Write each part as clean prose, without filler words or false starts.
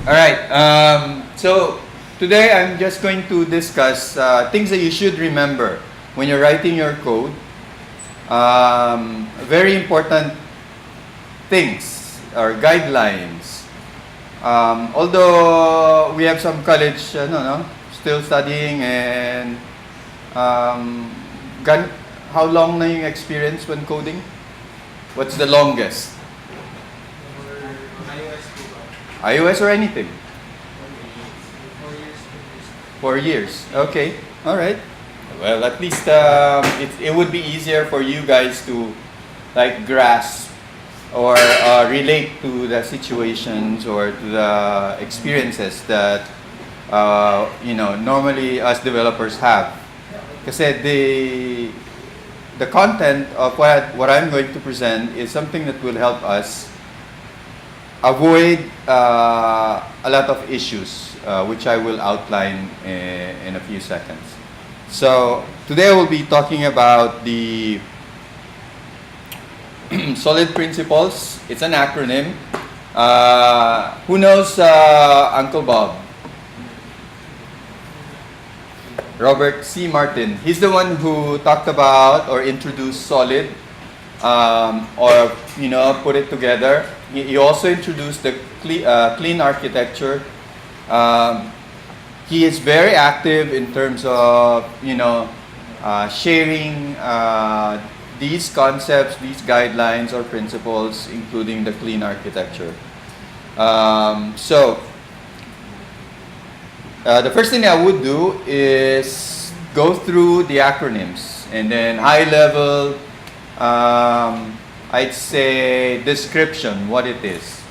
All right. So today I'm just going to discuss things that you should remember when you're writing your code. Very important things or guidelines. Although we have some college, still studying, and how long na yung experience when coding? What's the longest? iOS or anything? 4 years. Okay. All right. Well, at least it would be easier for you guys to like grasp or relate to the situations or to the experiences that normally us developers have. Kasi the content of what I'm going to present is something that will help us avoid a lot of issues, which I will outline in a few seconds. So today I will be talking about the solid principles. It's an acronym. Who knows Uncle Bob? Robert C. Martin. He's the one who talked about or introduced solid, or put it together. He also introduced the clean architecture. He is very active in terms of sharing these concepts, these guidelines or principles, including the clean architecture. So the first thing I would do is go through the acronyms, and then high level, I'd say description, what it is,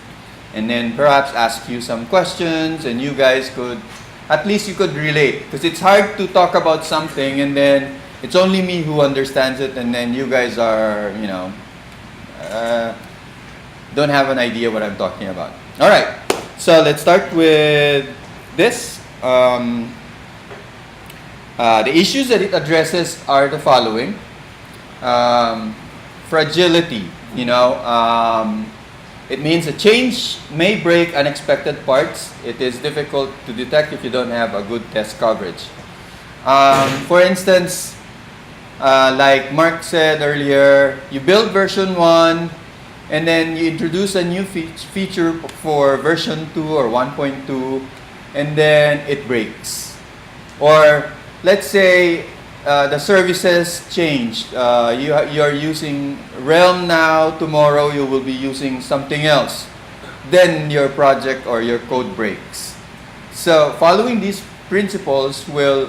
and then perhaps ask you some questions, and you guys could, at least you could relate, because it's hard to talk about something and then it's only me who understands it, and then you guys are, don't have an idea what I'm talking about. All right, so let's start with this. The issues that it addresses are the following. Fragility, it means a change may break unexpected parts. It is difficult to detect if you don't have a good test coverage. For instance, like Mark said earlier, you build version 1 and then you introduce a new feature for version 2 or 1.2, and then it breaks. Or let's say the services changed. You are using Realm now, tomorrow you will be using something else. Then your project or your code breaks. So following these principles will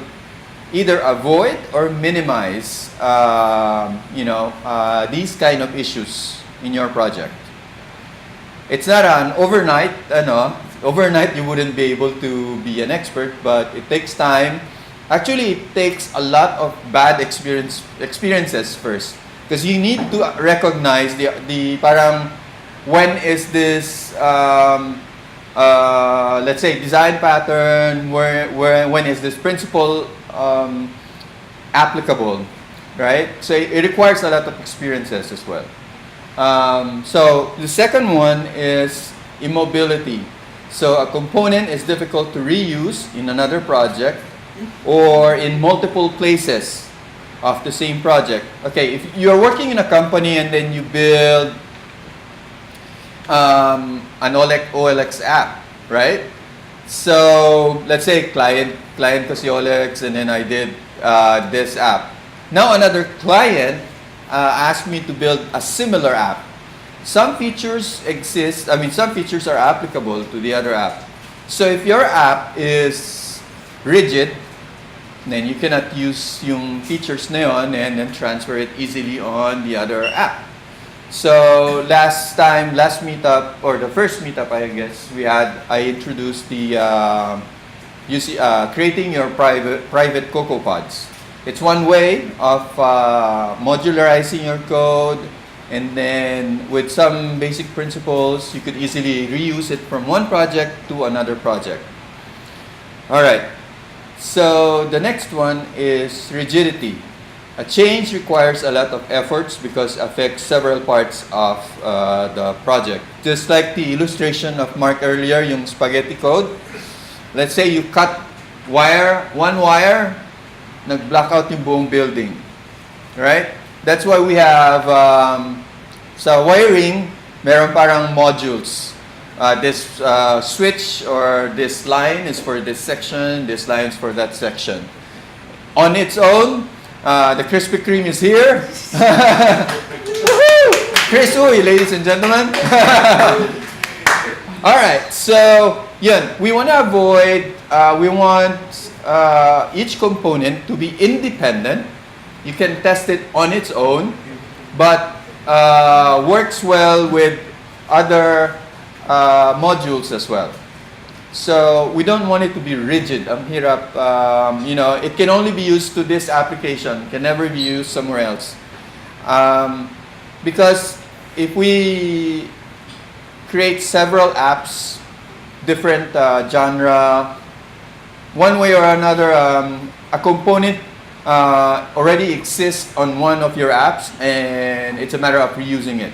either avoid or minimize these kind of issues in your project. It's not an overnight, overnight you wouldn't be able to be an expert, but it takes time. Actually, it takes a lot of bad experiences first, because you need to recognize the parang when is this let's say design pattern, when is this principle applicable, right? So it requires a lot of experiences as well. So the second one is immobility. So a component is difficult to reuse in another project or in multiple places of the same project. Okay, if you're working in a company and then you build an OLX app, right? So let's say client kasi OLX, and then I did this app. Now another client asked me to build a similar app. Some features exist, some features are applicable to the other app. So if your app is rigid, then you cannot use yung features na yun and then transfer it easily on the other app. So last meetup, or the first meetup I guess I introduced the creating your private Cocoa Pods. It's one way of modularizing your code, and then with some basic principles you could easily reuse it from one project to another project. All right. So the next one is rigidity. A change requires a lot of efforts because it affects several parts of the project. Just like the illustration of Mark earlier, yung spaghetti code. Let's say you cut one wire, nag-block out yung buong building. Right? That's why we have, sa wiring, meron parang modules. This switch or this line is for this section, this line is for that section. On its own, the Krispy Kreme is here. Cris, ladies and gentlemen. All right, so yun, we want to avoid, we want each component to be independent. You can test it on its own, but works well with other modules as well. So we don't want it to be rigid. Ang hirap, it can only be used to this application, can never be used somewhere else. Because if we create several apps, different genre, one way or another, a component already exists on one of your apps, and it's a matter of reusing it.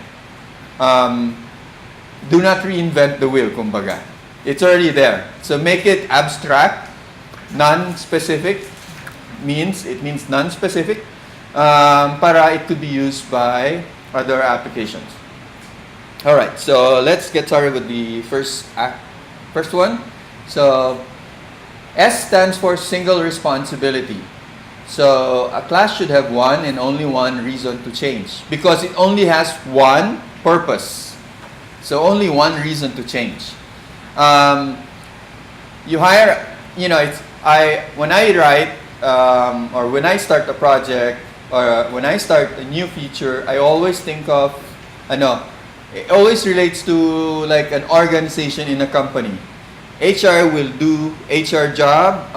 Do not reinvent the wheel, kumbaga. It's already there. So make it abstract, non-specific, means non-specific, para it could be used by other applications. All right, so let's get started with the first one. So S stands for single responsibility. So a class should have one and only one reason to change because it only has one purpose. So only one reason to change. You hire, when I write or when I start a project or when I start a new feature, I always think of, it always relates to like an organization in a company. HR will do HR job,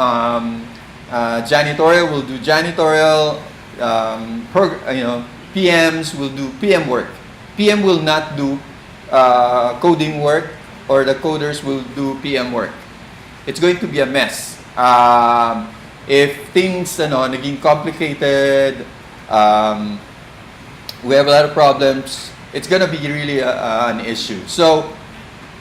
janitorial will do janitorial, PMs will do PM work. PM will not do coding work, or the coders will do PM work. It's going to be a mess. If things naging complicated, we have a lot of problems, it's going to be really an issue. So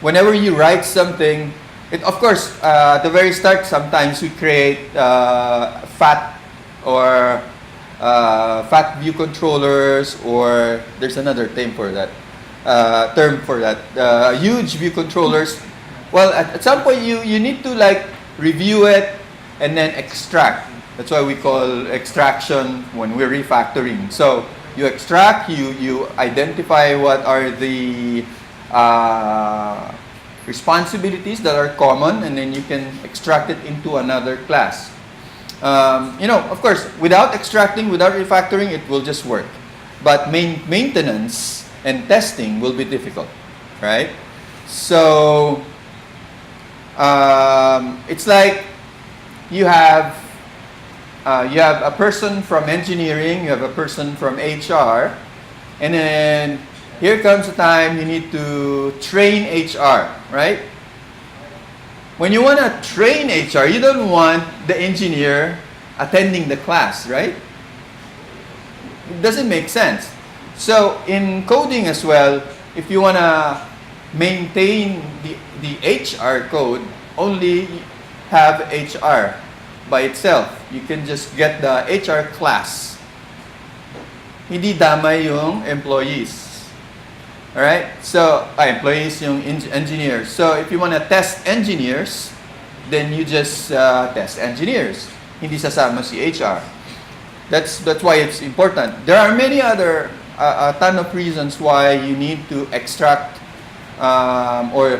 whenever you write something, of course, at the very start, sometimes we create fat view controllers, or there's another term for that. Huge view controllers. Well, at some point you need to like review it and then extract. That's why we call extraction when we're refactoring. So you extract, you identify what are the responsibilities that are common, and then you can extract it into another class. Of course, without extracting, without refactoring, it will just work. But maintenance and testing will be difficult, right? So it's like you have a person from engineering, you have a person from HR, and then here comes a time you need to train HR, right? When you want to train HR, you don't want the engineer attending the class, right? It doesn't make sense. So in coding as well, if you want to maintain the HR code, only have HR by itself. You can just get the HR class. Hindi damay yung employees. Alright? So, employees yung engineers. So if you want to test engineers, then you just test engineers. Hindi sasama si HR. That's why it's important. There are many other a ton of reasons why you need to extract or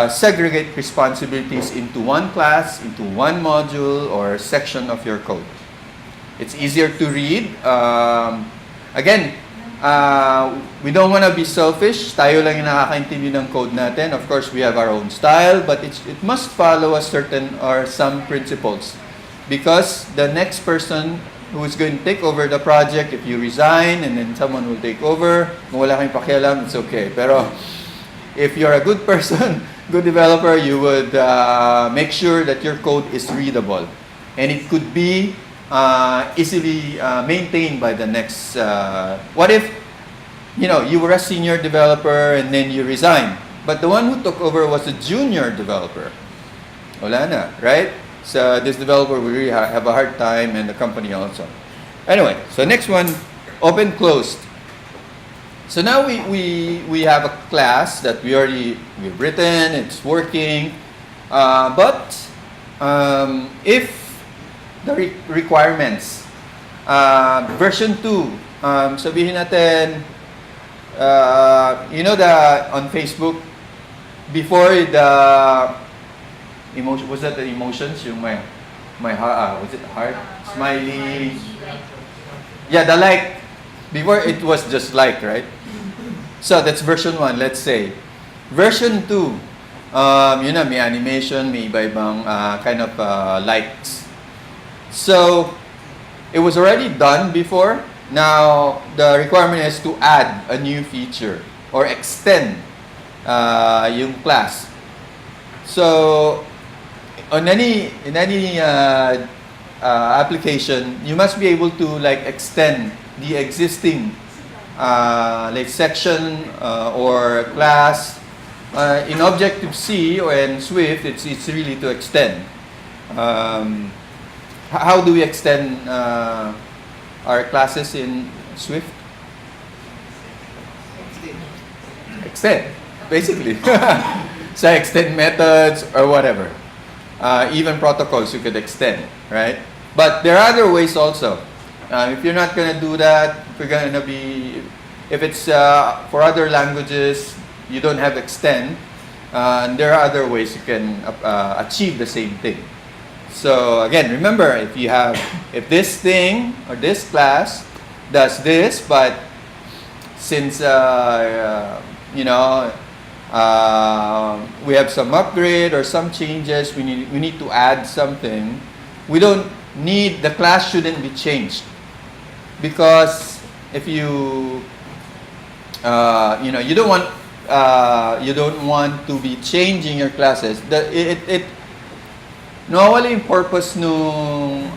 segregate responsibilities into one class, into one module or section of your code. It's easier to read. Again, we don't want to be selfish. Tayo lang yung nakakaintindi ng code natin. Of course, we have our own style, but it must follow a certain or some principles. Because the next person who is going to take over the project, if you resign and then someone will take over, kung wala kang pakialam, it's okay. Pero if you're a good person, good developer, you would make sure that your code is readable. And it could be easily maintained by the next. What if, you were a senior developer and then you resign, but the one who took over was a junior developer? Wala na, right? So this developer will really have a hard time, and the company also. Anyway, so next one, open closed. So now we have a class that we've written, it's working, but if the requirements, version 2, sabihin natin, on Facebook, before the emotion, was that the emotions? Yung my heart, was it heart? Smiley. Yeah, the like. Before it was just like, right? So that's version 1, let's say. Version 2, may animation, may iba-ibang kind of likes. So it was already done before. Now the requirement is to add a new feature or extend yung class. So in any application, you must be able to extend the existing section or class. In Objective-C or in Swift, it's really to extend. How do we extend our classes in Swift? Extend, basically. So extend methods or whatever. Even protocols you could extend, right? But there are other ways also. If you're not going to do that, if it's for other languages, you don't have extend, there are other ways you can achieve the same thing. So again, remember, if this thing or this class does this, but since we have some upgrade or some changes, we need to add something. We don't need, the class shouldn't be changed, because if you you don't want to be changing your classes. Normally yung purpose nung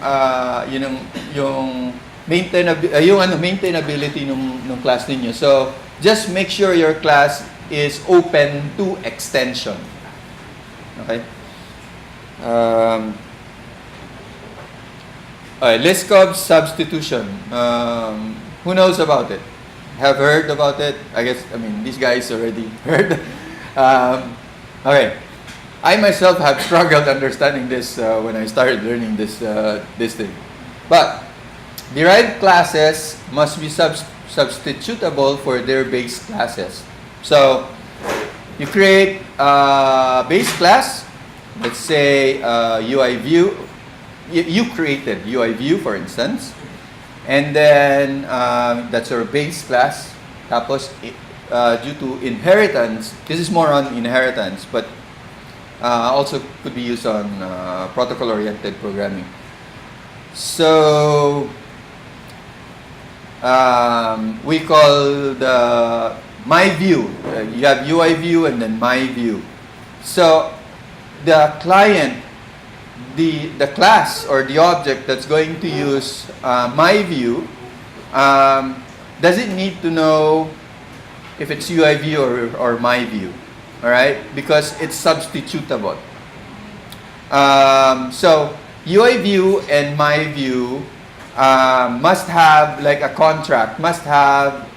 yung maintainability nung class ninyo. So just make sure your class is open to extension. Okay? Liskov Substitution. Who knows about it? Have heard about it? These guys already heard. Okay. I myself have struggled understanding this when I started learning this thing. But derived classes must be substitutable for their base classes. So you create a base class. Let's say UI view. You created UI view, for instance, and then that's your base class. Tapos due to inheritance, this is more on inheritance, but also could be used on protocol-oriented programming. So we call the my view. You have UI view and then my view. So the client, the class or the object that's going to use my view doesn't need to know if it's UI view or my view. All right, because it's substitutable. So UI view and my view must have a contract, must have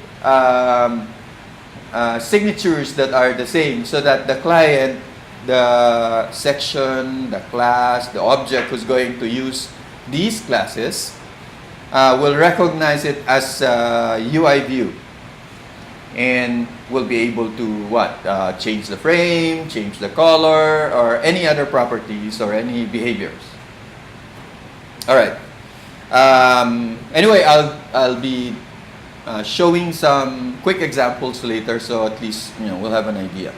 signatures that are the same, so that the client, the section, the class, the object who's going to use these classes will recognize it as UI view, and will be able to change the frame, change the color, or any other properties or any behaviors. All right. Anyway, I'll be showing some quick examples later, so at least we'll have an idea.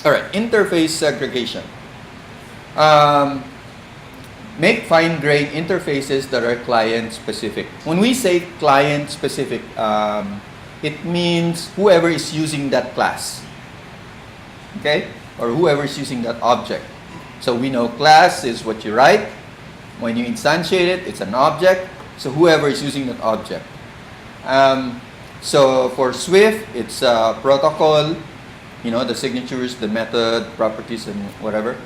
All right, interface segregation. Make fine-grained interfaces that are client-specific. When we say client-specific, it means whoever is using that class, okay, or whoever is using that object. So we know class is what you write, When you instantiate it, it's an object. So whoever is using that object. So for Swift, it's a protocol. You know, the signatures, the method, properties, and whatever.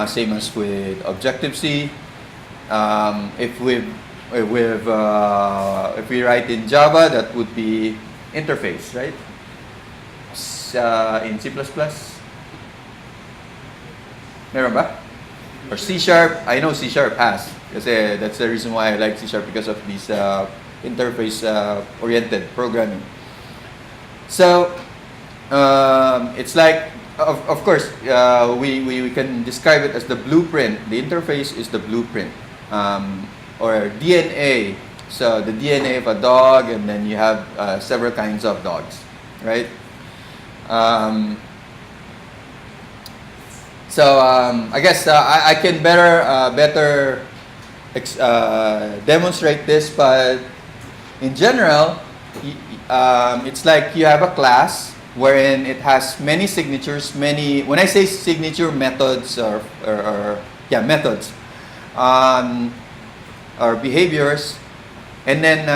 Same as with Objective-C. If we write in Java, that would be interface, right? In C++, meron ba? Or C#, I know C# has. Kasi that's the reason why I like C# because of this interface-oriented programming. So, it's like, of course, we can describe it as the blueprint. The interface is the blueprint. Or DNA. So the DNA of a dog, and then you have several kinds of dogs, right? I guess I can better demonstrate this, but in general, it's like you have a class wherein it has many signatures, when I say signature, methods or methods, or behaviors, and then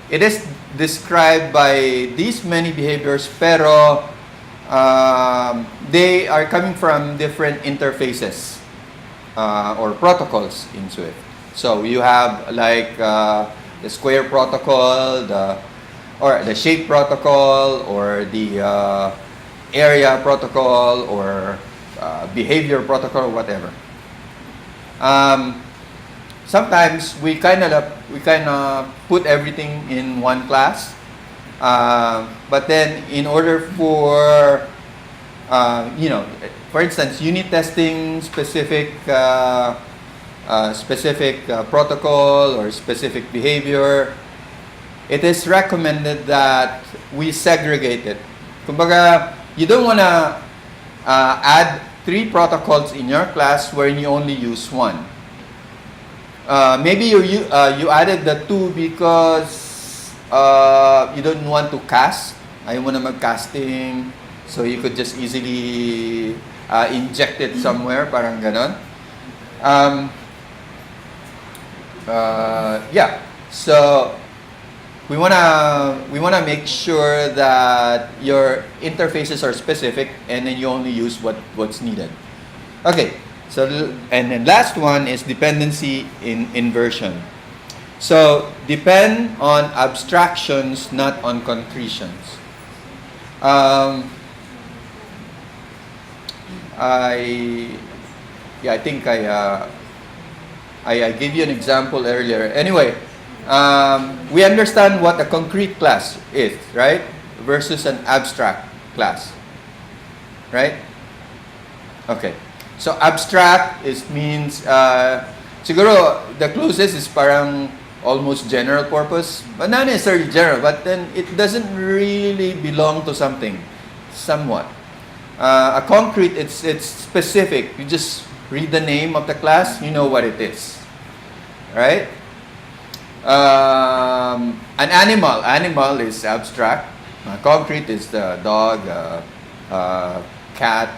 it is described by these many behaviors, pero they are coming from different interfaces or protocols in Swift. So you have like the square protocol, the shape protocol, or the area protocol, or behavior protocol, whatever. Sometimes we kind of put everything in one class, but then in order for for instance, unit testing specific protocol or specific behavior, it is recommended that we segregate it. Kumbaga, you don't want to add 3 protocols in your class wherein you only use one. Maybe you added the 2 because you don't want to cast. Ayaw mo na mag-casting, so you could just easily inject it somewhere, parang ganon. So we wanna make sure that your interfaces are specific, and then you only use what's needed. Okay. So, and then last one is dependency inversion. So, depend on abstractions, not on concretions. I think I gave you an example earlier. Anyway, we understand what a concrete class is, right? Versus an abstract class, right? Okay. So abstract means siguro the closest is parang almost general purpose, but not necessarily general, but then it doesn't really belong to something, somewhat. A concrete, it's specific. You just read the name of the class, you know what it is, right? An animal is abstract. Concrete is the dog, cat.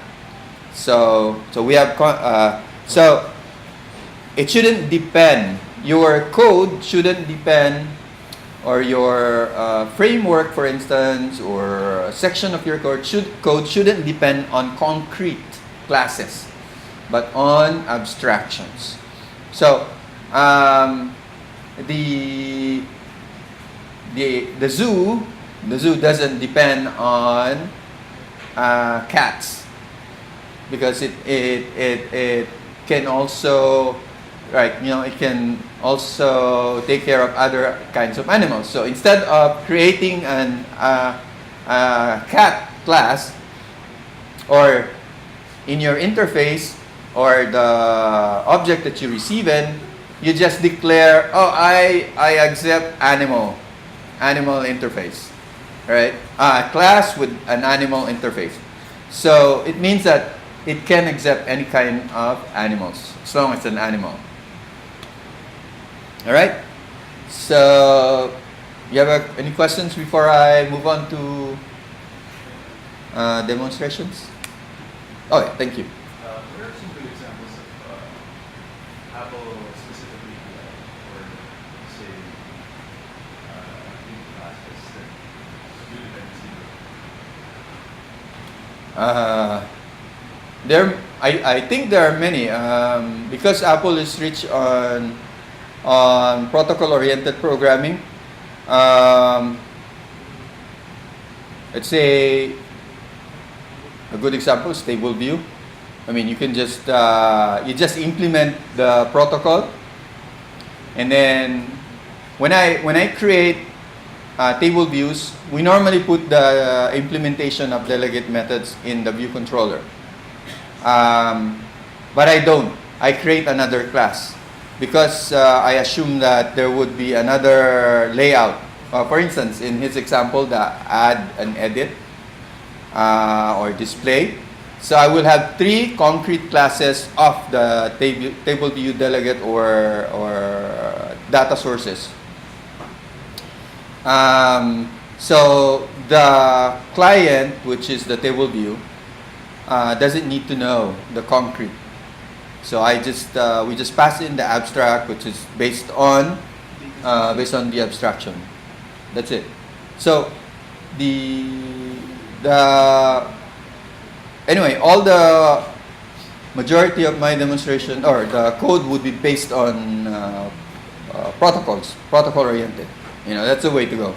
So we have so it shouldn't depend. Your code shouldn't depend, or your framework, for instance, or a section of your code shouldn't depend on concrete classes, but on abstractions. So the zoo doesn't depend on cats, because it can also, right, it can also take care of other kinds of animals. So instead of creating a cat class, or in your interface, or the object that you receive in, you just declare, oh, I accept animal interface, right? Class with an animal interface. So it means that it can accept any kind of animals, as long as it's an animal. All right. So, you have any questions before I move on to demonstrations? Oh, yeah, thank you. What are some good examples of I think there are many because Apple is rich on protocol-oriented programming. Let's say a good example is table view. I mean, you can just you just implement the protocol, and then when I create table views, we normally put the implementation of delegate methods in the view controller. But I don't. I create another class because I assume that there would be another layout. For instance, in his example, the add and edit or display. So I will have 3 concrete classes of the table view delegate or data sources. So the client, which is the table view, doesn't need to know the concrete. So we just pass in the abstract, which is based on the abstraction. That's it. So anyway, all the majority of my demonstration or the code would be based on protocols, protocol oriented. That's the way to go.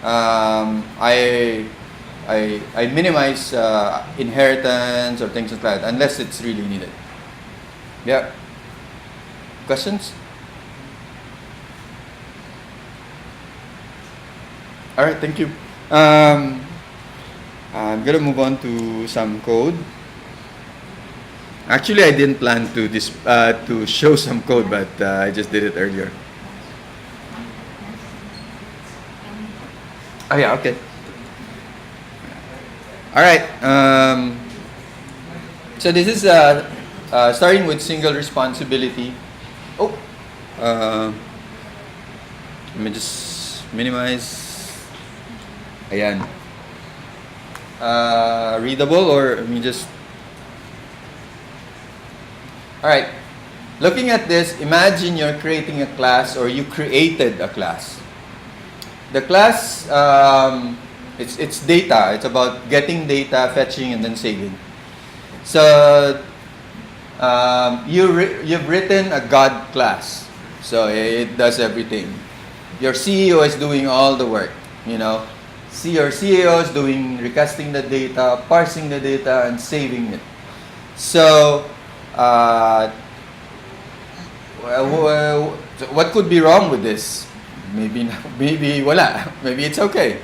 I minimize inheritance or things like that unless it's really needed. Yeah. Questions? All right, thank you. I'm gonna move on to some code. Actually, I didn't plan to show some code, but I just did it earlier. Oh yeah, okay. All right. So this is starting with single responsibility. Let me just minimize. Ayan. Readable or let me just. All right. Looking at this, imagine you're creating a class or you created a class. The class, it's data. It's about getting data, fetching, and then saving. So you've written a God class. So it does everything. Your CEO is doing all the work. Your CEO is doing recasting the data, parsing the data, and saving it. So what could be wrong with this? Maybe wala. Maybe it's okay.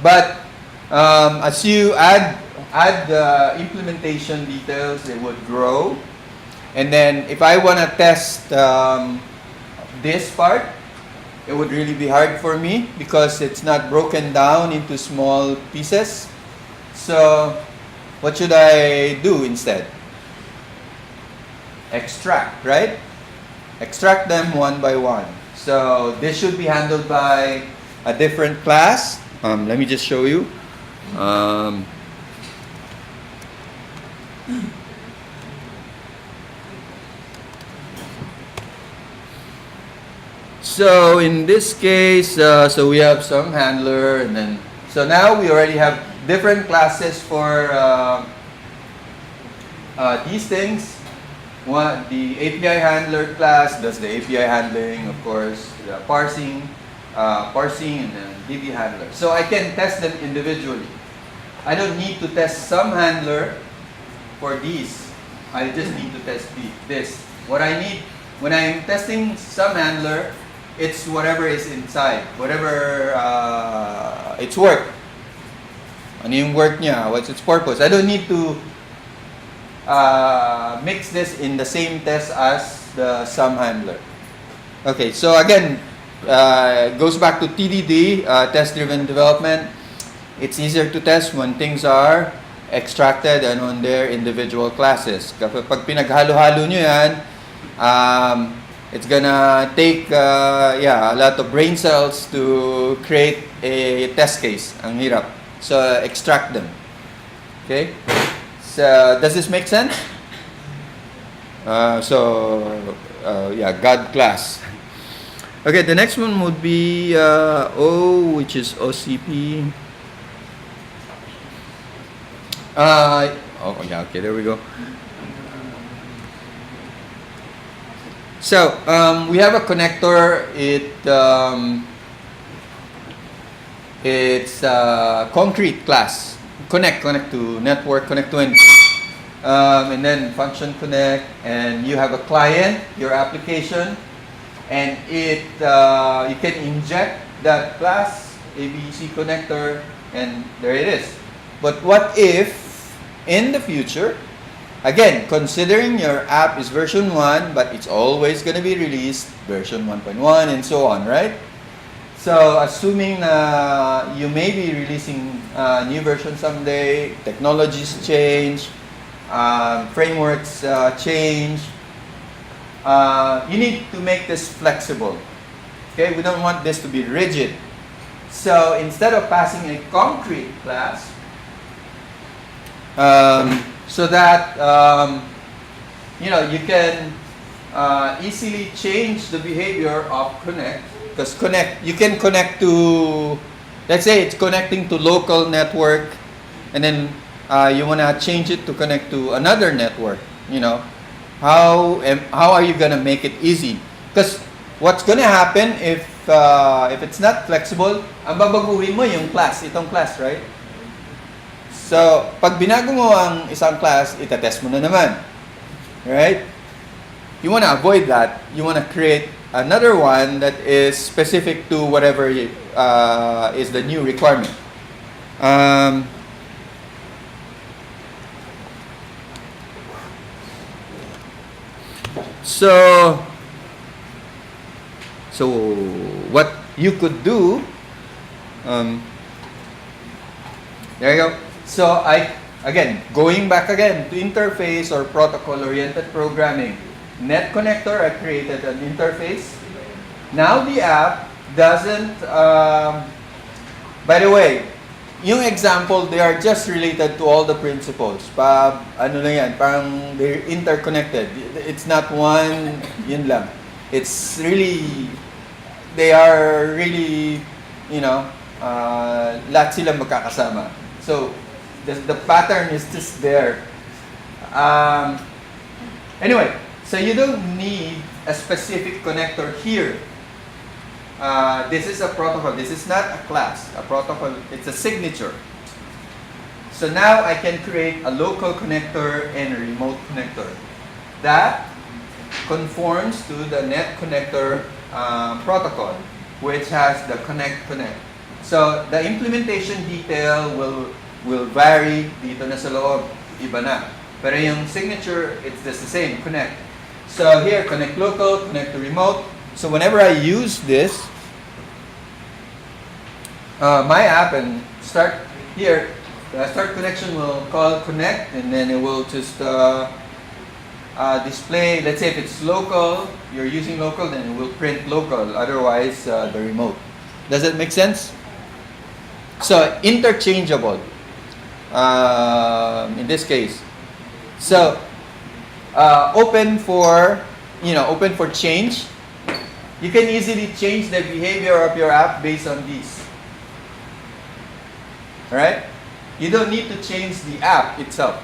But as you add the implementation details, it would grow. And then if I want to test this part, it would really be hard for me because it's not broken down into small pieces. So what should I do instead? Extract, right? Extract them one by one. So this should be handled by a different class. Let me just show you. So in this case, so we have some handler, and then so now we already have different classes for these things. One, the API handler class does the API handling, of course, the parsing, and then DB handler. So I can test them individually. I don't need to test some handler for these. I just need to test this. What I need when I'm testing some handler, it's whatever is inside, whatever its work. Ano yung work niya? What's its purpose? I don't need to mix this in the same test as the sum handler. Okay, so again, goes back to TDD, test-driven development. It's easier to test when things are extracted and on their individual classes. Kapag pinaghalo-halo nyo yan, it's gonna take a lot of brain cells to create a test case. Ang hirap. So extract them. Okay? So does this make sense? God class. Okay, the next one would be O, which is OCP. Oh, yeah, okay, there we go. So, we have a connector. It's a concrete class. Connect to network, connect to entity. And then function connect, and you have a client, your application, and you can inject that class, ABC connector, and there it is. But what if, in the future, again, considering your app is version 1, but it's always going to be released version 1.1 and so on, right? So, assuming you may be releasing a new version someday, technologies change, frameworks change, you need to make this flexible. Okay, we don't want this to be rigid. So, instead of passing a concrete class, so that you can easily change the behavior of connect, because you can connect to, let's say it's connecting to local network, and then you want to change it to connect to another network. How are you gonna make it easy? Because what's gonna happen if it's not flexible, ang babaguhin mo yung class, itong class, right? So, pag binago mo ang isang class, itatest mo na naman. Right? You want to avoid that. You want to create another one that is specific to whatever is the new requirement. So what you could do, there you go. So going back again to interface or protocol-oriented programming. Net connector, I created an interface. Now the app doesn't, by the way, yung example, they are just related to all the principles. Ano lang yan, parang they're interconnected. It's not one, yun lang. It's really, they are really, lahat sila magkakasama. So, the pattern is just there. Anyway, so you don't need a specific connector here. This is a protocol. This is not a class. A protocol, it's a signature. So now I can create a local connector and a remote connector. That conforms to the net connector protocol, which has the connect. So the implementation detail will vary dito na sa loob, iba na. Pero yung signature, it's just the same, connect. So here, connect local, connect to remote. So whenever I use this, my app and start here, the start connection will call connect, and then it will just display, let's say if it's local, you're using local, then it will print local, otherwise the remote. Does that make sense? So interchangeable. In this case, so open for change. You can easily change the behavior of your app based on these. All right? You don't need to change the app itself.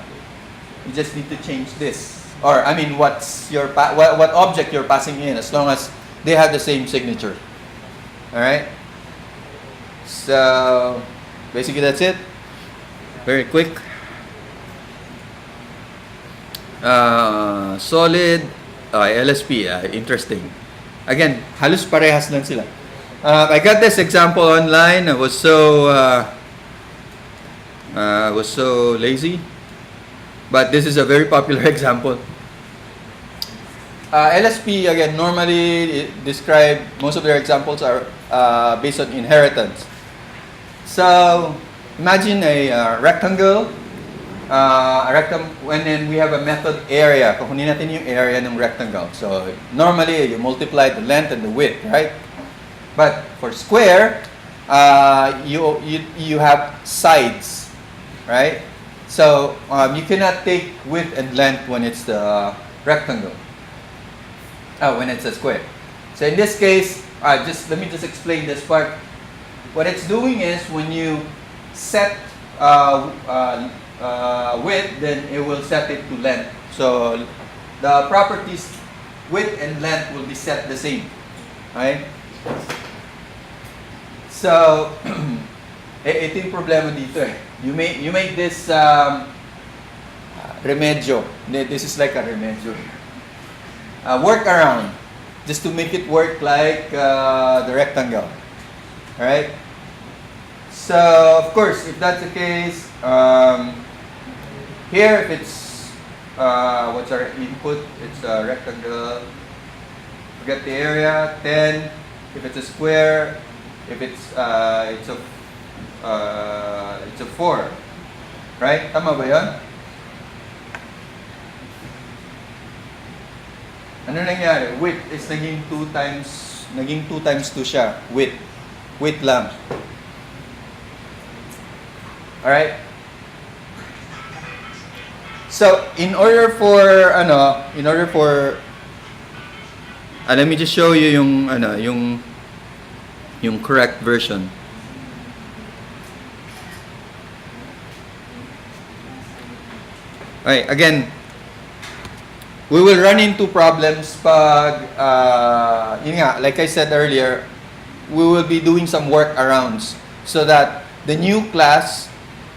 You just need to change this, or what's your what object you're passing in, as long as they have the same signature. All right? So basically that's it. Very quick. Solid. LSP. Interesting. Again, halos parehas lang sila. I got this example online. I was so lazy. But this is a very popular example. LSP, again, normally describe, most of their examples are based on inheritance. So, imagine a rectangle, and then we have a method area. Kukunin natin yung area ng rectangle. So, normally, you multiply the length and the width, right? But for square, you have sides, right? So, you cannot take width and length when it's the rectangle. When it's a square. So, in this case, let me just explain this part. What it's doing is when you set width, then it will set it to length. So the properties width and length will be set the same. Okay? So ito yung problema dito eh. You make this remedyo. This is like a remedyo. Workaround, just to make it work like the rectangle. Alright? So, of course, if that's the case, here, if it's, what's our input? It's a rectangle. Forget the area, 10. If it's a square, if it's a 4. Right? Tama ba yun? Ano nangyari? Width is naging 2 times 2 siya. Width lang. Alright? So, in order for, let me just show you yung correct version. Okay, again, we will run into problems pag, yun nga, like I said earlier, we will be doing some workarounds so that the new class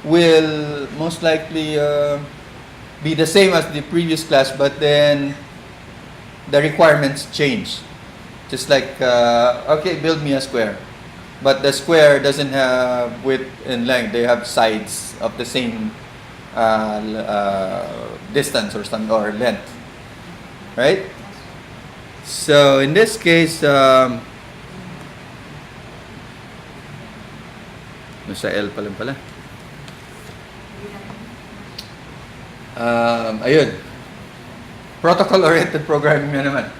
will most likely be the same as the previous class, but then the requirements change. Just like, okay, build me a square. But the square doesn't have width and length. They have sides of the same distance or length. Right? So, in this case, nasa L pa lang pala. Ayun. Protocol-oriented programming na naman.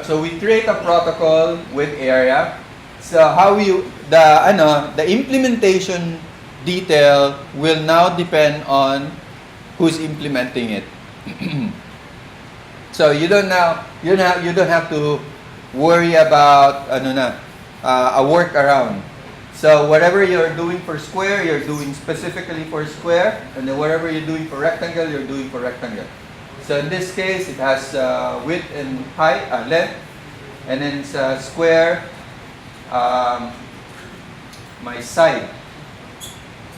So we create a protocol with area. So how the implementation detail will now depend on who's implementing it. So you don't have to worry about a workaround. So whatever you're doing for square, you're doing specifically for square, and then whatever you're doing for rectangle, you're doing for rectangle. So in this case, it has width and height, length, and then it's square, my side.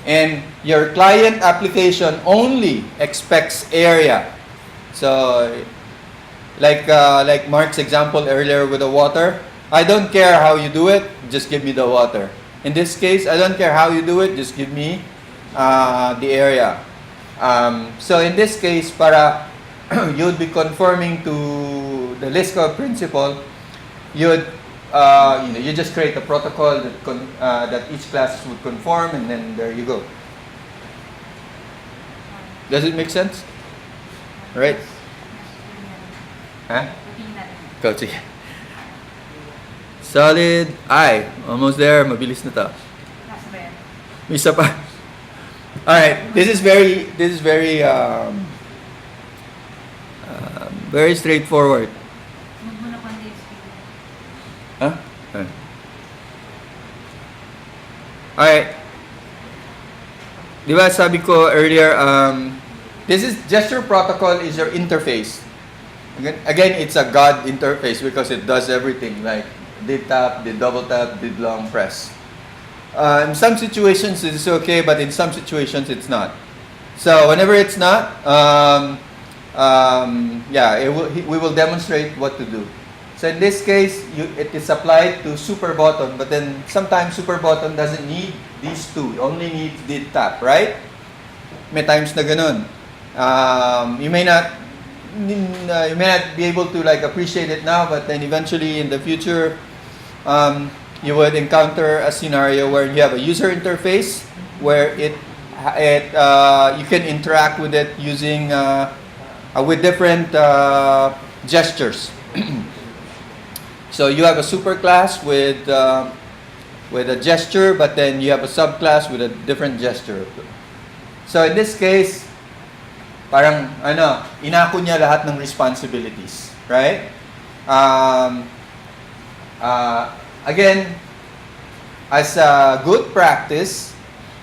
And your client application only expects area. So, like Mark's example earlier with the water, I don't care how you do it, just give me the water. In this case, I don't care how you do it, just give me the area. So in this case, para you'd be conforming to the Liskov principle, you just create a protocol that each class would conform, and then there you go. Does it make sense? Right? Huh? Go, sige. Solid I. Almost there. Mabilis na to. May isa pa. Alright. This is very very straightforward. Huh? Alright. Diba sabi ko earlier, this is gesture protocol is your interface. Again, it's a God interface because it does everything like did tap, did double tap, did long press. In some situations it's okay, but in some situations it's not. So whenever it's not, we will demonstrate what to do. So in this case, it is applied to super button, but then sometimes super button doesn't need these two. It only needs did tap, right? May times na ganun. You may not be able to like appreciate it now, but then eventually in the future, you would encounter a scenario where you have a user interface where you can interact with it using with different gestures. So you have a superclass with a gesture, but then you have a subclass with a different gesture. So in this case, parang inako niya lahat ng responsibilities, right? Again, as a good practice,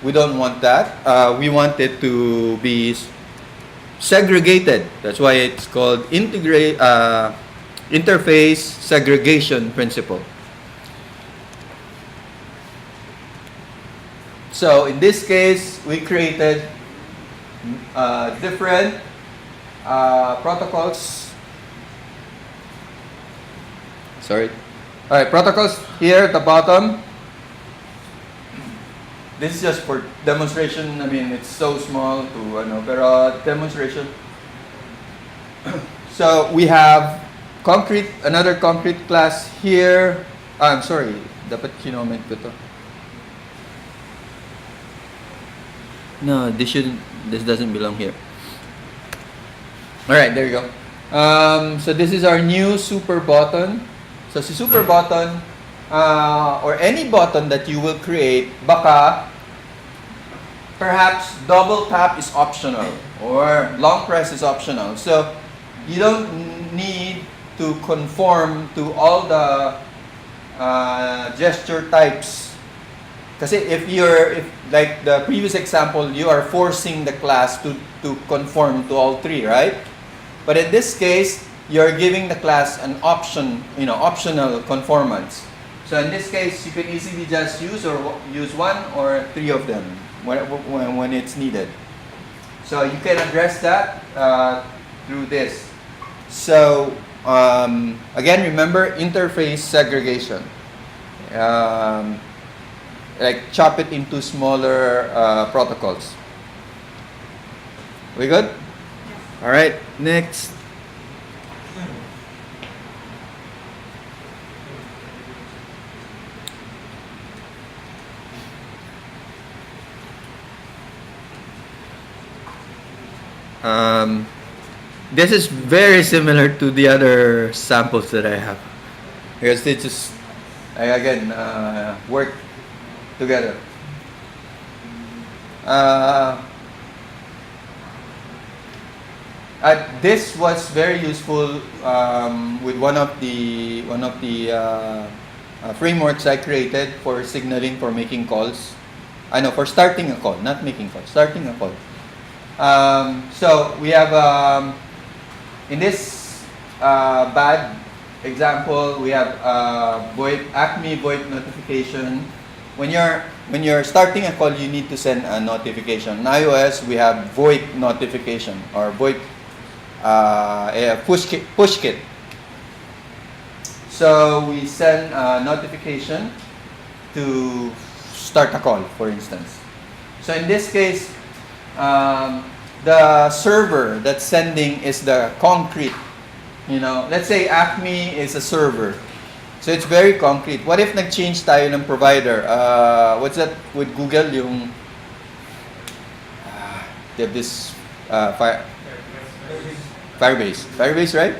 We don't want that. We want it to be segregated. That's why it's called interface segregation principle. So in this case, we created different protocols. Sorry. All right, protocols here at the bottom. This is just for demonstration. I mean, it's so small to pero demonstration. So we have another concrete class here. I'm sorry, dapat kinoment ko to. No, this doesn't belong here. All right, there you go. So this is our new super button. So si super button, or any button that you will create, baka perhaps double tap is optional or long press is optional. So you don't need to conform to all the gesture types. Kasi if like the previous example, you are forcing the class to conform to all three, right? But in this case, you're giving the class an optional conformance. So in this case, you can easily just use one or three of them when it's needed. So you can address that through this. So again, remember interface segregation. Like chop it into smaller protocols. We good? All right, next. This is very similar to the other samples that I have, because they just again work together. This was very useful with one of the frameworks I created for signaling for making calls. I know, for starting a call, not making calls, starting a call. So we have in this bad example, we have Acme VoIP notification. When you're starting a call, you need to send a notification. In iOS, we have VoIP notification or VoIP push kit. So we send a notification to start a call, for instance. So in this case, the server that's sending is the concrete. Let's say Acme is a server. So it's very concrete. What if nag-change tayo ng provider? What's that with Google? They have this Firebase. Firebase, right?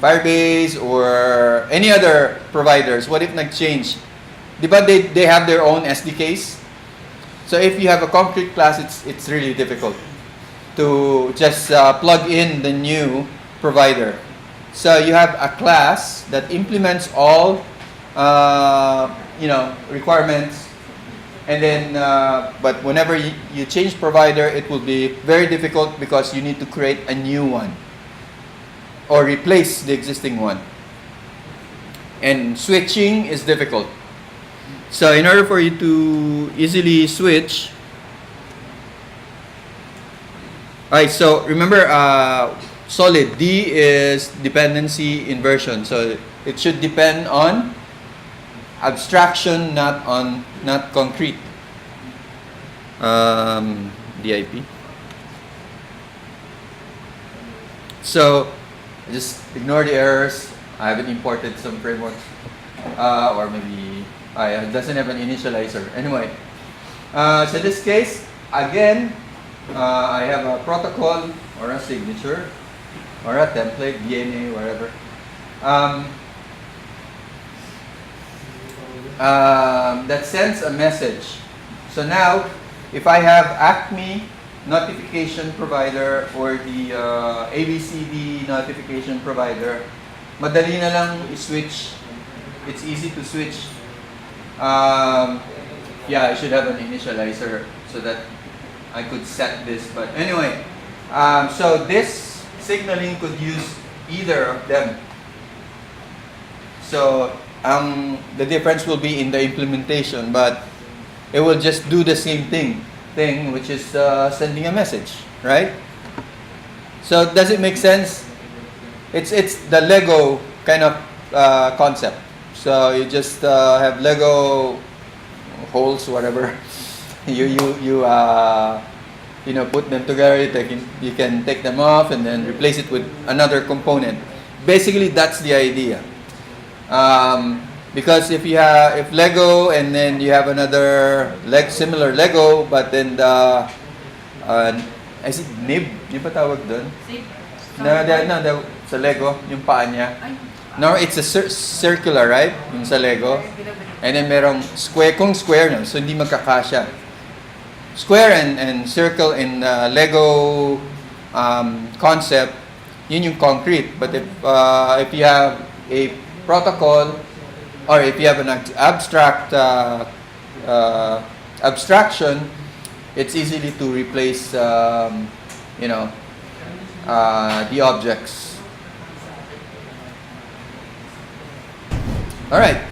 Firebase or any other providers. What if nag-change? Diba they have their own SDKs? So if you have a concrete class, it's really difficult to just plug in the new provider. So you have a class that implements all requirements, and then but whenever you change provider, it will be very difficult because you need to create a new one or replace the existing one. And switching is difficult. So in order for you to easily switch, alright, so remember solid, D is dependency inversion. So it should depend on abstraction, not concrete. DIP. So just ignore the errors. I haven't imported some frameworks, or maybe it doesn't have an initializer. Anyway, so in this case, again, I have a protocol or a signature or a template, DNA, whatever. That sends a message. So now, if I have Acme notification provider or the ABCD notification provider, madali na lang i-switch. It's easy to switch. Yeah, I should have an initializer so that I could set this. But anyway, so this signaling could use either of them. So the difference will be in the implementation, but it will just do the same thing, which is sending a message, right? So does it make sense? It's the Lego kind of concept. So you just have Lego holes, whatever. You put them together. You can take them off and then replace it with another component. Basically, that's the idea. Because if Lego and then you have another similar Lego, but then is it nib? Yung pa tawag doon? Sa Lego, yung paa niya. No, it's a circular, right? Yung sa Lego. And then merong square, kung square no, so hindi magkakasya. Square and circle in Lego concept, yun yung concrete. But if you have a protocol, or if you have an abstraction, it's easily to replace the objects. All right.